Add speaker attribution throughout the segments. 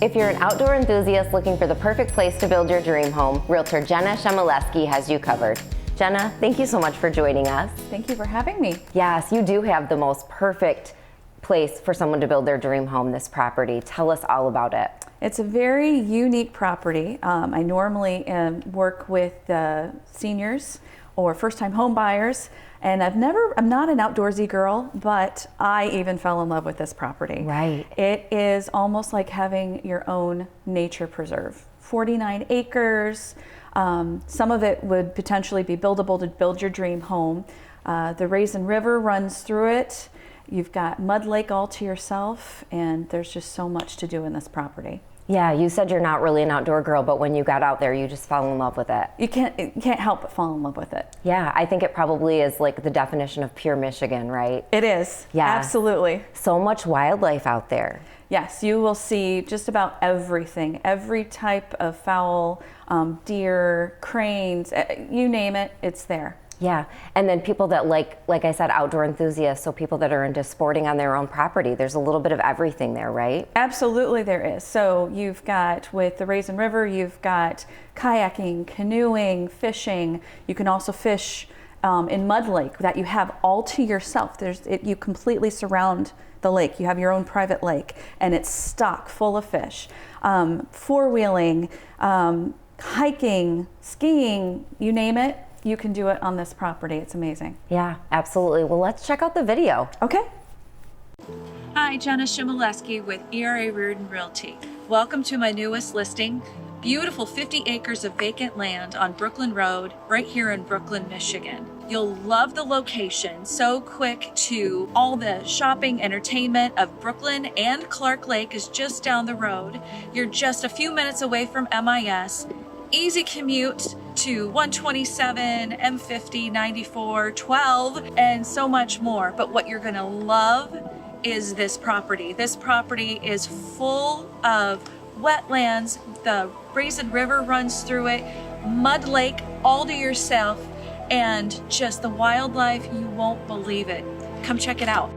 Speaker 1: If you're an outdoor enthusiast looking for the perfect place to build your dream home, Realtor Jenna Chmielewski has you covered. Jenna, thank you so much for joining us.
Speaker 2: Thank you for having me.
Speaker 1: Yes, you do have the most perfect place for someone to build their dream home, this property. Tell us all about it.
Speaker 2: It's a very unique property. I normally work with seniors or first-time home buyers, and I'm not an outdoorsy girl, but I even fell in love with this property.
Speaker 1: Right.
Speaker 2: It is almost like having your own nature preserve. 49 acres. Some of it would potentially be buildable to build your dream home. The Raisin River runs through it. You've got Mud Lake all to yourself, and there's just so much to do in this property.
Speaker 1: Yeah, you said you're not really an outdoor girl, but when you got out there, you just fell in love with it.
Speaker 2: You can't help but fall in love with it.
Speaker 1: Yeah, I think it probably is like the definition of pure Michigan, right?
Speaker 2: It is.
Speaker 1: Yeah.
Speaker 2: Absolutely.
Speaker 1: So much wildlife out there.
Speaker 2: Yes, you will see just about everything, every type of fowl, deer, cranes, you name it, it's there.
Speaker 1: Yeah, and then people that like I said, outdoor enthusiasts, so people that are into sporting on their own property, there's a little bit of everything there, right?
Speaker 2: Absolutely there is. So you've got, with the Raisin River, you've got kayaking, canoeing, fishing. You can also fish in Mud Lake that you have all to yourself. You completely surround the lake. You have your own private lake, and it's stocked full of fish. Four-wheeling, hiking, skiing, you name it. You can do it on this property. It's amazing.
Speaker 1: Yeah, absolutely. Well, let's check out the video.
Speaker 2: Okay.
Speaker 3: Hi, Jenna Chmielewski with ERA Reardon Realty. Welcome to my newest listing. Beautiful 50 acres of vacant land on Brooklyn Road, right here in Brooklyn, Michigan. You'll love the location, so quick to all the shopping, entertainment of Brooklyn, and Clark Lake is just down the road. You're just a few minutes away from MIS. Easy commute to 127, M50, 94, 12, and so much more. But what you're gonna love is this property. This property is full of wetlands. The Raisin River runs through it, Mud Lake all to yourself, and just the wildlife, you won't believe it. Come check it out.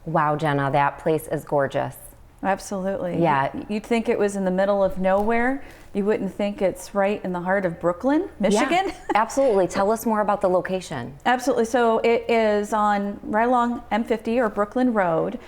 Speaker 1: Wow, Jenna, that place is gorgeous.
Speaker 2: Absolutely.
Speaker 1: Yeah.
Speaker 2: You'd think it was in the middle of nowhere. You wouldn't think it's right in the heart of Brooklyn, Michigan.
Speaker 1: Yeah, absolutely. Tell us more about the location.
Speaker 2: Absolutely. So it is right along M50 or Brooklyn Road,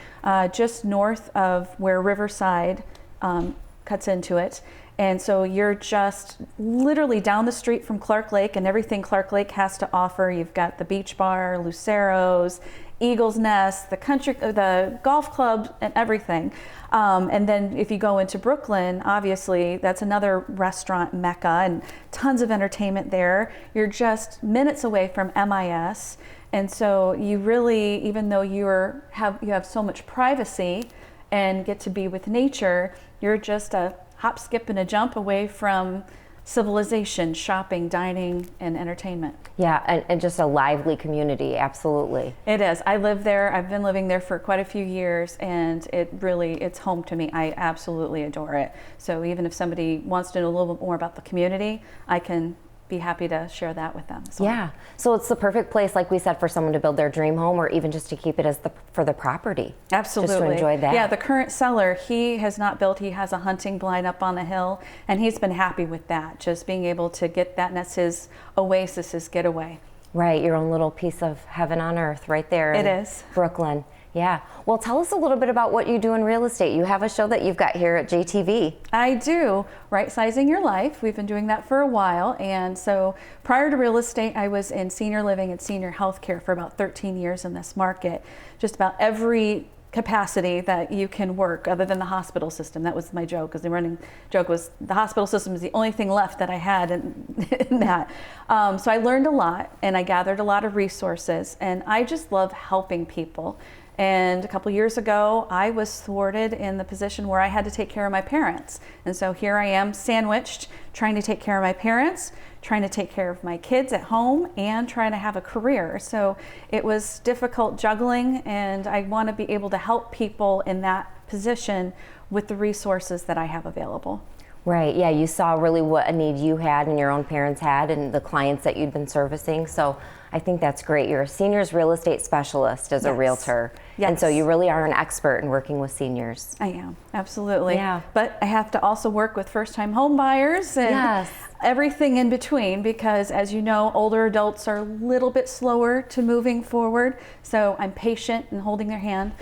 Speaker 2: just north of where Riverside cuts into it. And so you're just literally down the street from Clark Lake and everything Clark Lake has to offer. You've got the beach bar, Lucero's, Eagle's Nest, the golf club, and everything. And then if you go into Brooklyn, obviously that's another restaurant mecca and tons of entertainment there. You're just minutes away from MIS. And so you really, even though you have so much privacy and get to be with nature, you're just a hop, skip, and a jump away from civilization, shopping, dining, and entertainment.
Speaker 1: Yeah, and just a lively community, absolutely.
Speaker 2: It is. I live there. I've been living there for quite a few years, and it's home to me. I absolutely adore it. So even if somebody wants to know a little bit more about the community, I can be happy to share that with them.
Speaker 1: Yeah, so it's the perfect place, like we said, for someone to build their dream home, or even just to keep it as for the property.
Speaker 2: Absolutely.
Speaker 1: Just to enjoy that.
Speaker 2: Yeah, the current seller, he has not built, he has a hunting blind up on the hill, and he's been happy with that, just being able to get that, and that's his oasis, his getaway.
Speaker 1: Right, your own little piece of heaven on earth right there in Brooklyn. Yeah. Well, tell us a little bit about what you do in real estate. You have a show that you've got here at JTV.
Speaker 2: I do. Right Sizing Your Life. We've been doing that for a while. And so prior to real estate, I was in senior living and senior health care for about 13 years in this market. Just about every capacity that you can work other than the hospital system. That was my joke, because the running joke was the hospital system is the only thing left that I had in that. So I learned a lot, and I gathered a lot of resources, and I just love helping people. And a couple years ago, I was thwarted in the position where I had to take care of my parents. And so here I am sandwiched, trying to take care of my parents, trying to take care of my kids at home, and trying to have a career. So it was difficult juggling, and I want to be able to help people in that position with the resources that I have available.
Speaker 1: Right, yeah, you saw really what a need you had and your own parents had and the clients that you'd been servicing. So I think that's great. You're a seniors real estate specialist as a realtor.
Speaker 2: Yes.
Speaker 1: And so you really are an expert in working with seniors.
Speaker 2: I am, absolutely.
Speaker 1: Yeah.
Speaker 2: But I have to also work with first-time home buyers and everything in between, because as you know, older adults are a little bit slower to moving forward. So I'm patient and holding their hand.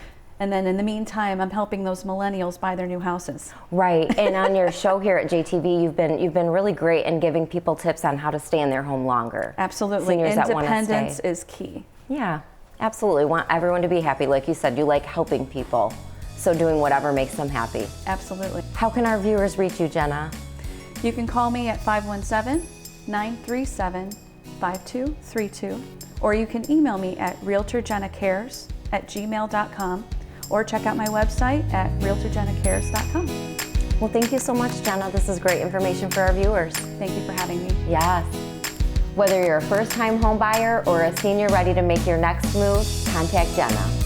Speaker 2: And then in the meantime, I'm helping those millennials buy their new houses.
Speaker 1: Right, and on your show here at JTV, you've been really great in giving people tips on how to stay in their home longer.
Speaker 2: Absolutely,
Speaker 1: Seniors
Speaker 2: independence is key.
Speaker 1: Yeah, absolutely. Want everyone to be happy. Like you said, you like helping people, so doing whatever makes them happy.
Speaker 2: Absolutely.
Speaker 1: How can our viewers reach you, Jenna?
Speaker 2: You can call me at 517-937-5232, or you can email me at realtorjennacares@gmail.com. or check out my website at realtorjennacares.com.
Speaker 1: Well, thank you so much, Jenna. This is great information for our viewers.
Speaker 2: Thank you for having me.
Speaker 1: Yes. Whether you're a first-time home buyer or a senior ready to make your next move, contact Jenna.